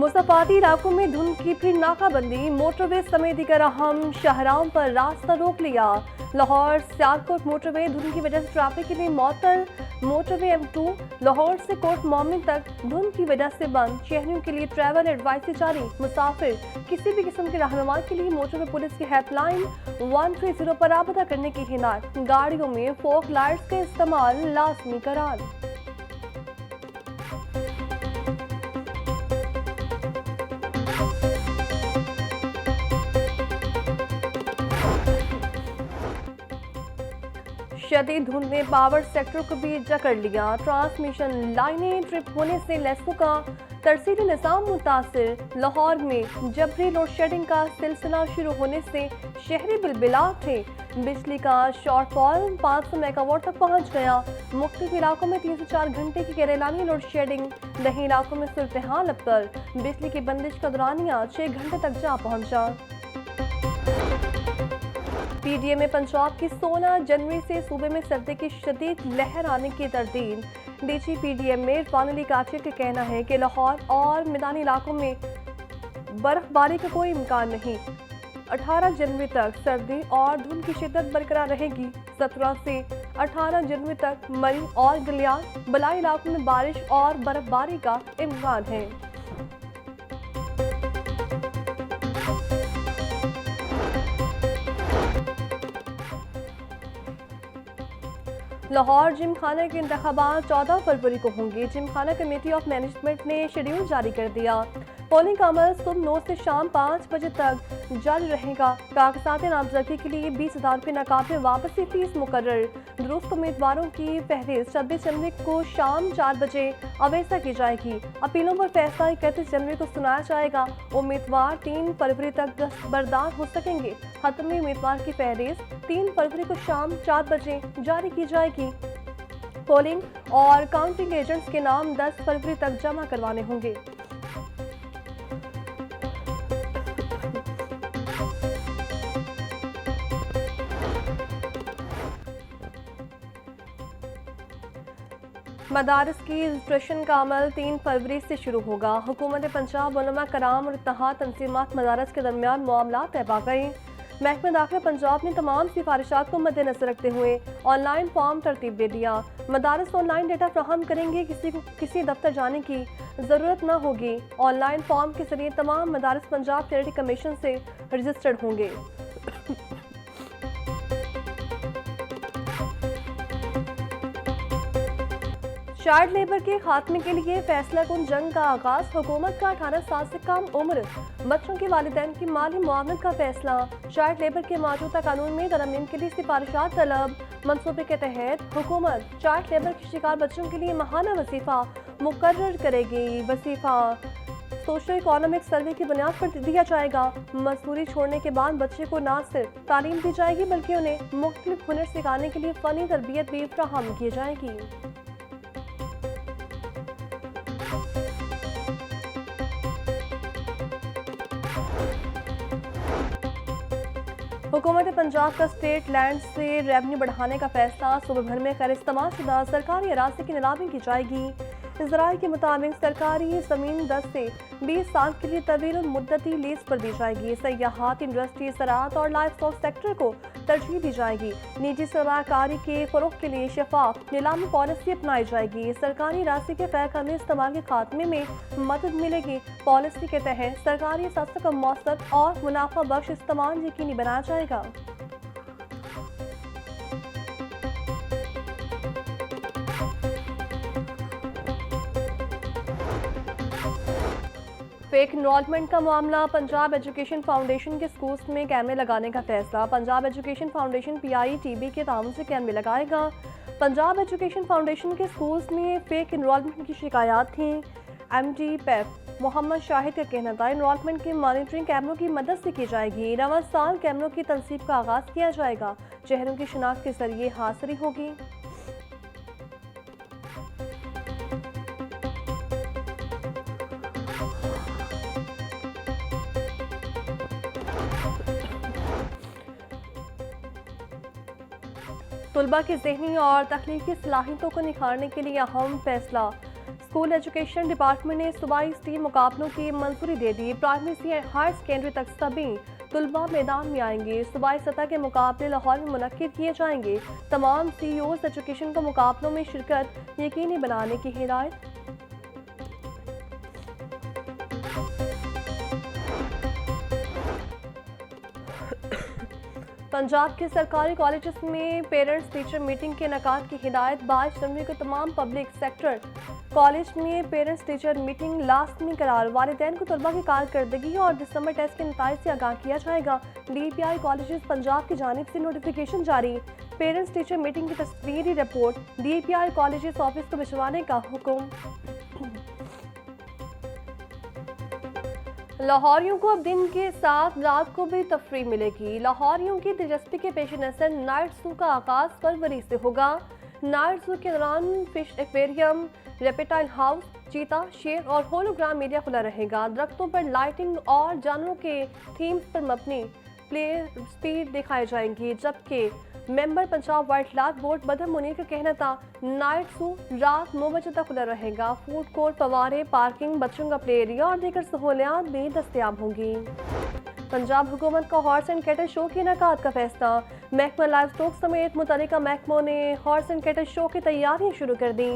मुसाफाती इलाकों में धुंध की फिर नाकाबंदी, मोटरवे समेत दीगर अहम शाहराहों पर रास्ता रोक लिया। लाहौर सियालकोट मोटरवे धुंध की वजह से ट्रैफिक के लिए मअतल। मोटरवे M2 लाहौर से कोट मोमिन तक धुंध की वजह से बंद। शहरियों के लिए ट्रैवल एडवाइजरी जारी। मुसाफिर किसी भी किस्म के रहनुमा के लिए मोटरवे पुलिस की हेल्पलाइन 130 पर राबता करने की हिदायत। गाड़ियों में फोक लाइट्स का इस्तेमाल लाजमी करार। शदीद धुंध ने पावर सेक्टर को भी जकड़ लिया। ट्रांसमिशन लाइनें ट्रिप होने से लेसों का तरसीली निज़ाम मुतासिर। लाहौर में जबरी लोड शेडिंग का सिलसिला शुरू होने से शहरी बिलबिला थे। बिजली का शॉर्टफॉल 500 मेगावाट तक पहुंच गया। मुख्तलिफ इलाकों में 3 से 4 घंटे की गैरलानी लोड शेडिंग। दही इलाकों में सूरत हाल अबतर। बिजली की बंदिश का दौरानिया 6 घंटे तक जा पहुंचा। PDM में पंजाब की 16 जनवरी से सूबे में सर्दी की शदीद लहर आने की तरदीद। DG PDM में इरफान अली काची का कहना है कि लाहौर और मैदानी इलाकों में बर्फबारी का कोई इम्कान नहीं। 18 जनवरी तक सर्दी और धुंध की शिद्दत बरकरार रहेगी। 17 से 18 जनवरी तक मरी और गलियान बलाई इलाकों में बारिश और बर्फबारी का इम्कान है। लाहौर जिम खाना के इंतखाबात 14 फरवरी को होंगे। जिम खाना कमेटी ऑफ मैनेजमेंट ने शेड्यूल जारी कर दिया। पोलिंग का अमल सुबह 9 से शाम 5 बजे तक जारी रहेगा। कागजात नामजदगी के लिए 20,000 रुपये नकाबे वापसी फीस मुकर्रर। दुरुस्त उम्मीदवारों की फहरिस्त 26 जनवरी को शाम 4 बजे अवेसा की जाएगी। अपीलों पर फैसला 31 जनवरी को सुनाया जाएगा। उम्मीदवार 3 फरवरी तक दस्तबरदार हो सकेंगे। हतमी उम्मीदवार की फहरिस्त 3 फरवरी को शाम 4 बजे जारी की जाएगी। पोलिंग और काउंटिंग एजेंट्स के नाम 10 फरवरी तक जमा करवाने होंगे। मदारस की रजिस्ट्रेशन का अमल 3 फरवरी से शुरू होगा। हुकूमत पंजाब उलमा कराम और इत्तेहाद तंजीमात मदारस के दरमियान मामला तय पा गए। महकमा दाखिला पंजाब ने तमाम सिफारिशात को मद्देनजर रखते हुए ऑनलाइन फॉर्म तरतीब दे दिया। मदारस ऑनलाइन डेटा फ्राहम करेंगे। किसी को किसी दफ्तर जाने की ज़रूरत न होगी। ऑनलाइन फॉर्म के जरिए तमाम मदारस पंजाब चैरिटी कमीशन से रजिस्टर्ड होंगे। चाइल्ड लेबर के खात्मे के लिए फैसला कुन जंग का आगाज। हुकूमत का 18 साल से कम उम्र बच्चों के वालिदैन की माली मुआवनत का फैसला। चाइल्ड लेबर के मौजूदा कानून में तरमीम के लिए सिफारिशात तलब। मनसूबे के तहत हुकूमत चाइल्ड लेबर के शिकार बच्चों के लिए माहाना वजीफा मुकर्रर करेगी। वजीफा सोशल इकोनॉमिक सर्वे की बुनियाद पर दिया जाएगा। मजदूरी छोड़ने के बाद बच्चे को न सिर्फ तालीम दी जाएगी बल्कि उन्हें मुख्तलिफ हुनर सिखाने के लिए फ़नी तरबियत भी फ्राहम की जाएगी। हुकूमत पंजाब का स्टेट लैंड से रेवेन्यू बढ़ाने का फैसला। सूबे भर में खैर इस्तेमाल शुदा सरकारी अराज़ी की नीलामी की जाएगी। इज़राइल के मुताबिक सरकारी ज़मीन 10 से 20 साल के लिए तवील मुद्दती लीज पर दी जाएगी। सयाहत, इंडस्ट्री, ज़राअत और लाइफ स्टॉक सेक्टर को तरजीह दी जाएगी। निजी सरमाकारी के फ़रोग़ के लिए शफाफ नीलामी पॉलिसी अपनाई जाएगी। सरकारी अराज़ी के गैर-कानूनी इस्तेमाल के खात्मे में मदद मिलेगी। पॉलिसी के तहत सरकारी असासा का मौसर और मुनाफा बख्श इस्तेमाल यकीनी बनाया जाएगा। फेक इनरोलमेंट का मामला। पंजाब एजुकेशन फाउंडेशन के स्कूल्स में कैमरे लगाने का फैसला। पंजाब एजुकेशन फाउंडेशन PITB के ताउन से कैमरे लगाएगा। पंजाब एजुकेशन फाउंडेशन के स्कूल्स में फेक इनरोलमेंट की शिकायत थी। MD PEF मोहम्मद शाहिद का कहना था इनरोलमेंट की मॉनिटरिंग कैमरों की मदद से की जाएगी। रवां साल कैमरों की तनसीब का आगाज किया जाएगा। चेहरों की शिनाख्त के जरिए हाजिरी होगी। तुलबा की ज़हनी और तख्लीकी सलाहियतों को निखारने के लिए अहम फैसला। स्कूल एजुकेशन डिपार्टमेंट ने सूबाई स्टीम मुकाबलों की मंजूरी दे दी। प्राइमरी से हायर सेकेंडरी तक सभी तुलबा मैदान में आएंगे। सूबाई सतह के मुकाबले लाहौर में मुनक्किद किए जाएंगे। तमाम CEOs एजुकेशन को मुकाबलों में शिरकत यकीनी बनाने की हिदायत। पंजाब के सरकारी कॉलेजेस में पेरेंट्स टीचर मीटिंग के इनेकाद की हिदायत। 22 जनवरी को तमाम पब्लिक सेक्टर कॉलेज में पेरेंट्स टीचर मीटिंग लाजमी करार। वालिदैन को तलबा की कारकर्दगी और दिसंबर टेस्ट के नतीजे से आगाह किया जाएगा। DPI कॉलेजेस पंजाब की जानिब से नोटिफिकेशन जारी। पेरेंट्स टीचर मीटिंग की तस्वीरी रिपोर्ट DPI कॉलेजेस ऑफिस को भिजवाने का हुक्म। लाहौरियों को अब दिन के साथ रात को भी तफरीह मिलेगी। लाहौरियों की दिलचस्पी के पेश नज़र नाइट ज़ू का आगाज फरवरी से होगा। नाइट ज़ू के दौरान फिश एक्वेरियम, रेप्टाइल हाउस, चीता, शेर और होलोग्राम एरिया खुला रहेगा। दरख्तों पर लाइटिंग और जानवरों के थीम्स पर मबनी प्ले स्पीड दिखाई जाएंगी। जबकि member Punjab wild life board बदर मुनीर का कहना था नाइट ज़ू रात 9 बजे तक खुला रहेगा। फूड कोर्ट, फवारे, पार्किंग, बच्चों का प्ले एरिया और दीगर सहूलियात भी दस्तयाब होंगी। पंजाब हुकूमत का हॉर्स एंड कैटल शो के इनेकाद का फैसला। महकमा लाइव स्टॉक समेत मुतल्लिका महकमों ने हॉर्स एंड कैटल शो की तैयारियां शुरू कर दी।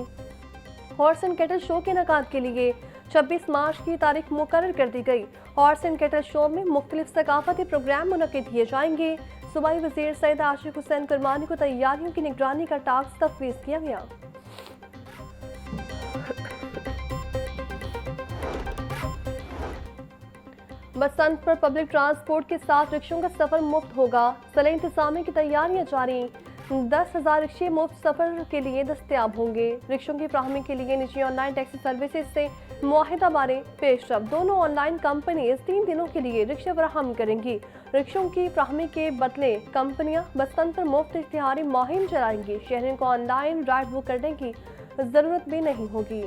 हॉर्स एंड कैटल शो के इनेकाद के लिए 26 मार्च की तारीख मुकर्रर कर दी गई। हॉर्स एंड कैटल शो में मुख्तलिफ सकाफती प्रोग्राम मुनक्किद किए जाएंगे। सूबाई वज़ीर सैयद आशिक हुसैन कुरबानी को तैयारियों की निगरानी का टास्क तफवीज़ किया गया। बसंत पर पब्लिक ट्रांसपोर्ट के साथ रिक्शों का सफर मुफ्त होगा। सले इंतजामी की तैयारियां जारी। 10,000 रिक्शे मुफ्त सफर के लिए दस्तयाब होंगे। रिक्शों की फ्राहमी के लिए निजी ऑनलाइन टैक्सी सर्विसेज से मुआहिदा बारे पेशरफ। दोनों ऑनलाइन कंपनीज 3 दिनों के लिए रिक्शे फराहम करेंगी। रिक्शों की फ्राहमी के बदले कंपनियां बसंत पर मुफ्त इश्तिहारी मुहिम चलाएंगी। शहरियों को ऑनलाइन राइड बुक करने की जरूरत भी नहीं होगी।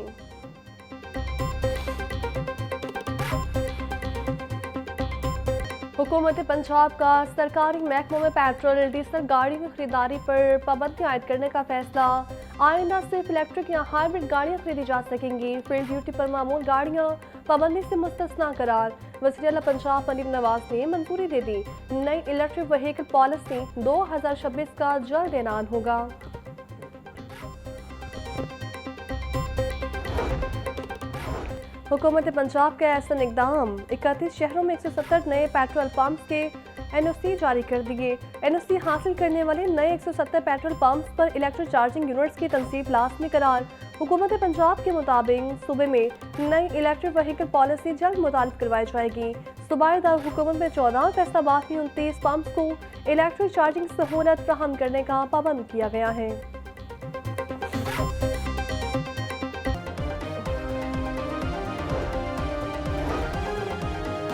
हुकूमत पंजाब का सरकारी महकमों में पेट्रोल डीजल गाड़ियों की खरीदारी पर पाबंदी आयद करने का फैसला। आइंदा सिर्फ इलेक्ट्रिक या हाइब्रिड गाड़ियां खरीदी जा सकेंगी। फील्ड ड्यूटी पर मामूल गाड़ियां पाबंदी से मुस्तस्ना करार। वज़ीर आला पंजाब मरीम नवाज ने मंजूरी दे दी। नई इलेक्ट्रिक व्हीकल पॉलिसी 2026 का जल्द ऐलान होगा। हुकूमत पंजाब का ऐसा इकदाम। 31 शहरों में 170 नए पेट्रोल पंप्स के NOC जारी कर दिए। NOC हासिल करने वाले नए 170 पेट्रोल पंप्स पर इलेक्ट्रिक चार्जिंग यूनिट्स की तनसीब लाजमी करार। हुकूमत पंजाब के मुताबिक सूबे में नई इलेक्ट्रिक व्हीकल पॉलिसी जल्द मुतारिफ करवाई जाएगी। सूबाई दारुल हुकूमत में 14 फैसलाबाद की 29 पंप्स को इलेक्ट्रिक चार्जिंग सहूलत फ्राहम करने का पाबंद किया गया है।